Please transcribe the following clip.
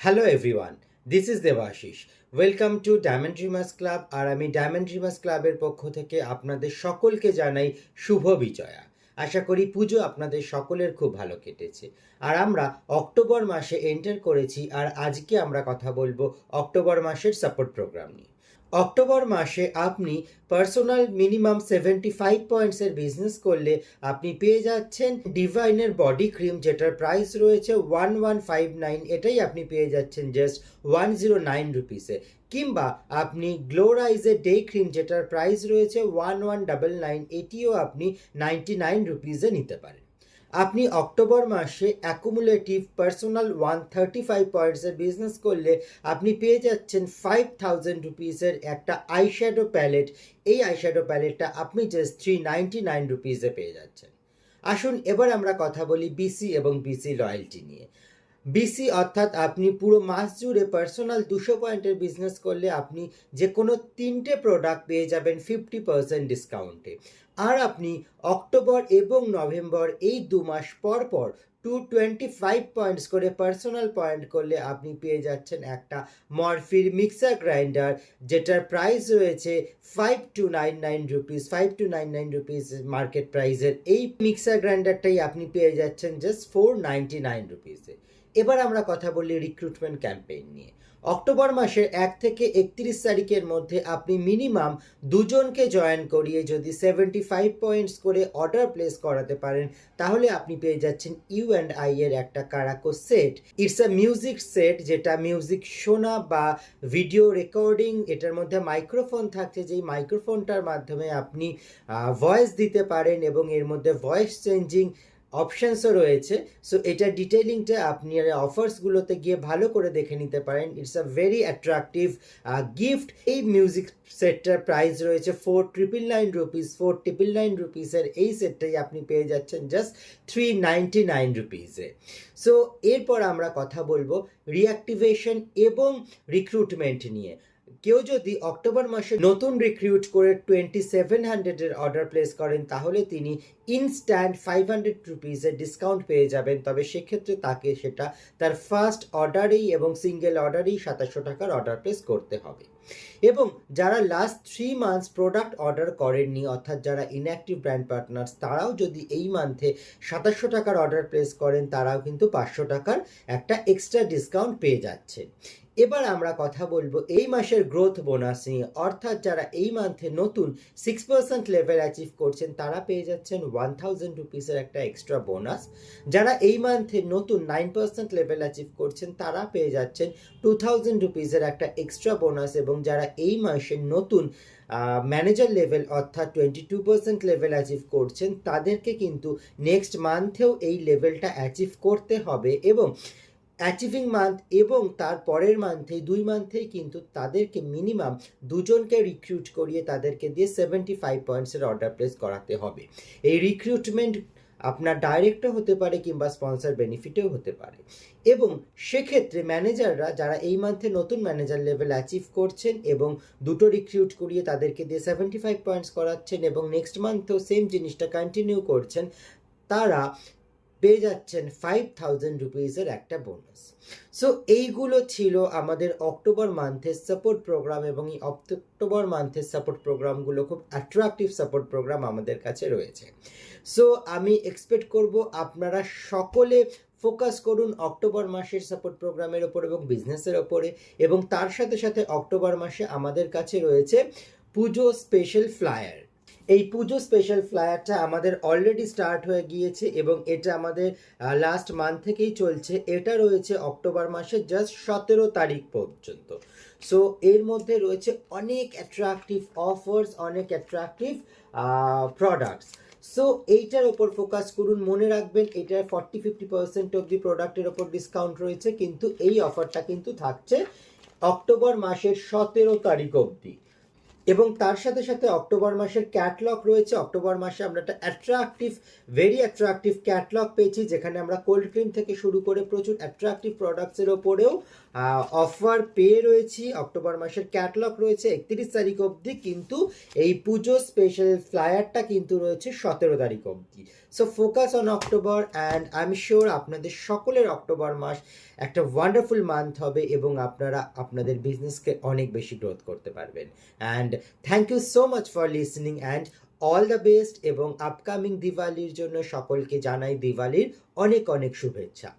Hello everyone, this is Debashis. Welcome to diamond dreamers club. আর আমি diamond dreamers ক্লাবের পক্ষ থেকে আপনাদের সকলকে জানাই শুভ বিজয়া। আশা করি পুজো আপনাদের সকলের খুব ভালো কেটেছে। আর আমরা অক্টোবর মাসে এন্টার করেছি, আর আজকে আমরা কথা বলবো অক্টোবর মাসের সাপোর্ট প্রোগ্রাম নিয়ে। অক্টোবর মাসে আপনি পার্সোনাল মিনিমাম 75 পয়েন্টসের বিজনেস করলে আপনি পেয়ে যাচ্ছেন ডিভাইনের বডি ক্রিম, যেটার প্রাইস রয়েছে 1159। এটাই আপনি পেয়ে যাচ্ছেন জাস্ট 109 রুপিসে। কিংবা আপনি গ্লোরাইজের ডে ক্রিম, যেটার প্রাইস রয়েছে 1199, এটিও আপনি 99 রুপিসে নিতে পারেন। আপনি অক্টোবর মাসে অ্যাকুমুলেটিভ পার্সোনাল 135 পয়েন্টসের বিজনেস করলে আপনি পেয়ে যাচ্ছেন 5000 রুপিসের একটা আইশ্যাডো প্যালেট। এই আইশ্যাডো প্যালেটটা আপনি জাস্ট 399 রুপিসে পেয়ে যাচ্ছেন। আসুন এবার আমরা কথা বলি বিসি এবং বিসি লয়্যালটি নিয়ে। বিসি অর্থাৎ আপনি পুরো মাস জুড়ে পার্সোনাল 200 পয়েন্টের বিজনেস করলে আপনি যে কোনো 3টে প্রোডাক্ট পেয়ে যাবেন 50% ডিসকাউন্টে। আর আপনি অক্টোবর এবং নভেম্বর এই 2 মাস পর পর 225 পয়েন্টস করে পার্সোনাল পয়েন্ট করলে আপনি পেয়ে যাচ্ছেন একটা মরফির মিক্সার গ্রাইন্ডার, যেটার প্রাইস রয়েছে 5299 রুপিস। 5299 রুপিস মার্কেট প্রাইসের এই মিক্সার গ্রাইন্ডারটাই আপনি পেয়ে যাচ্ছেন জাস্ট 499 রুপিসে। এবার আমরা কথা বলি রিক্রুটমেন্ট ক্যাম্পেইন নিয়ে। অক্টোবর মাসের 1 থেকে 31 তারিখের মধ্যে আপনি মিনিমাম দুজনকে জয়েন করিয়ে যদি 75 পয়েন্টস করে অর্ডার প্লেস করাতে পারেন, তাহলে আপনি পেয়ে যাচ্ছেন U&I এর একটা karaoke set. It's a music set, যেটা মিউজিক শোনা বা ভিডিও রেকর্ডিং। এটার মধ্যে মাইক্রোফোন থাকছে, যেই মাইক্রোফোনটার মাধ্যমে আপনি ভয়েস দিতে পারেন এবং এর মধ্যে ভয়েস চেঞ্জিং অপশানসও রয়েছে। সো এটা ডিটেইলিংটা আপনি অফার্সগুলোতে গিয়ে ভালো করে দেখে নিতে পারেন। It's a very attractive gift. এই মিউজিক সেটটার প্রাইস রয়েছে 4999 রুপিস। 4999 রুপিসের এই সেটটাই আপনি পেয়ে যাচ্ছেন জাস্ট 399 রুপিসে। সো এরপর আমরা কথা বলবো রিঅ্যাক্টিভেশন এবং রিক্রুটমেন্ট নিয়ে। কেউ যদি অক্টোবর মাসে নতুন রিক্রুট করে 2700-এর অর্ডার প্লেস করেন, তাহলে তিনি ইনস্ট্যান্ট 500 রুপিসের ডিসকাউন্ট পেয়ে যাবেন। তবে সেক্ষেত্রে তাকে সেটা তার ফার্স্ট অর্ডারেই এবং সিঙ্গেল অর্ডারেই 2700 টাকার অর্ডার প্লেস করতে হবে। এবং যারা লাস্ট 3 মান্থস প্রোডাক্ট অর্ডার করেননি, অর্থাৎ যারা ইনঅ্যাক্টিভ ব্র্যান্ড পার্টনার্স, তারাও যদি এই মান্থে 2700 টাকার অর্ডার প্লেস করেন, তারাও কিন্তু 500 টাকার একটা এক্সট্রা ডিসকাউন্ট পেয়ে যাচ্ছে। এবার আমরা কথা বলবো এই মাসের গ্রোথ বোনাস নিয়ে। অর্থাৎ যারা এই মান্থে নতুন 6% লেভেল অ্যাচিভ করছেন, তারা পেয়ে যাচ্ছেন 1000 রুপিসের একটা এক্সট্রা বোনাস। যারা এই মান্থে নতুন 9% লেভেল অ্যাচিভ করছেন, তারা পেয়ে যাচ্ছেন 2000 রুপিসের একটা এক্সট্রা বোনাস। এবং যারা এই মাসে নতুন ম্যানেজার লেভেল অর্থাৎ 22% লেভেল অ্যাচিভ করছেন, তাদেরকে কিন্তু নেক্সট মান্থেও এই লেভেলটা অ্যাচিভ করতে হবে। এবং অ্যাচিভিং মান্থ এবং তার পরের মান্থে 2 মান্থেই কিন্তু তাদেরকে মিনিমাম দুজনকে রিক্রুট করিয়ে তাদেরকে দিয়ে 75 পয়েন্টসের অর্ডার প্লেস করাতে হবে। এই রিক্রুটমেন্ট আপনার ডাইরেক্টও হতে পারে কিংবা স্পন্সর বেনিফিটেও হতে পারে। এবং সেক্ষেত্রে ম্যানেজাররা যারা এই মান্থে নতুন ম্যানেজার লেভেল অ্যাচিভ করছেন এবং দুটো রিক্রুট করিয়ে তাদেরকে দিয়ে 75 পয়েন্টস করাচ্ছেন এবং নেক্সট মান্থেও সেম জিনিসটা কন্টিনিউ করছেন, তারা পেয়ে যাচ্ছেন 5000 রুপিসের একটা বোনাস। সো এইগুলো ছিল আমাদের অক্টোবর মান্থের সাপোর্ট প্রোগ্রাম। এবং এই অক্টোবর মান্থের সাপোর্ট প্রোগ্রামগুলো খুব অ্যাট্রাকটিভ সাপোর্ট প্রোগ্রাম আমাদের কাছে রয়েছে। সো আমি এক্সপেক্ট করব আপনারা সকলে ফোকাস করুন অক্টোবর মাসের সাপোর্ট প্রোগ্রামের ওপর এবং বিজনেসের ওপরে। এবং তার সাথে সাথে অক্টোবর মাসে আমাদের কাছে রয়েছে পুজো স্পেশাল ফ্লায়ার। এই পুজো স্পেশাল ফ্লায়ারটা আমাদের অলরেডি স্টার্ট হয়ে গিয়েছে এবং এটা আমাদের লাস্ট মান্থ থেকেই চলছে। এটা রয়েছে অক্টোবর মাসের জাস্ট 17 তারিখ পর্যন্ত। সো এর মধ্যে রয়েছে অনেক অ্যাট্রাকটিভ অফার্স, অনেক অ্যাট্রাকটিভ প্রোডাক্টস। সো এইটার ওপর ফোকাস করুন। মনে রাখবেন, এটার 40-50% অব দি প্রোডাক্টের ওপর ডিসকাউন্ট রয়েছে, কিন্তু এই অফারটা কিন্তু থাকছে অক্টোবর মাসের 17 তারিখ অবধি। এবং তার সাথে সাথে অক্টোবর মাসের ক্যাটলগ রয়েছে। অক্টোবর মাসে আমরা একটা ভেরি অ্যাট্রাকটিভ ক্যাটলগ পেয়েছি, যেখানে আমরা কোল্ড ক্রিম থেকে শুরু করে প্রচুর অ্যাট্রাকটিভ প্রোডাক্টসের ওপরেও অফার পেয়ে রয়েছি। অক্টোবর মাসের ক্যাটলগ রয়েছে 31 তারিখ অবধি, কিন্তু এই পুজো স্পেশাল ফ্লায়ারটা কিন্তু রয়েছে 17 তারিখ অবধি। So focus on October, and I am sure আপনাদের সকলের অক্টোবর মাস একটা ওয়ান্ডারফুল মান্থ হবে এবং আপনারা আপনাদের বিজনেসকে অনেক বেশি গ্রোথ করতে পারবেন। And thank you so much for listening and all the best, এবং আপকামিং দিওয়ালির জন্য সকলকে জানাই দিওয়ালির অনেক অনেক শুভেচ্ছা।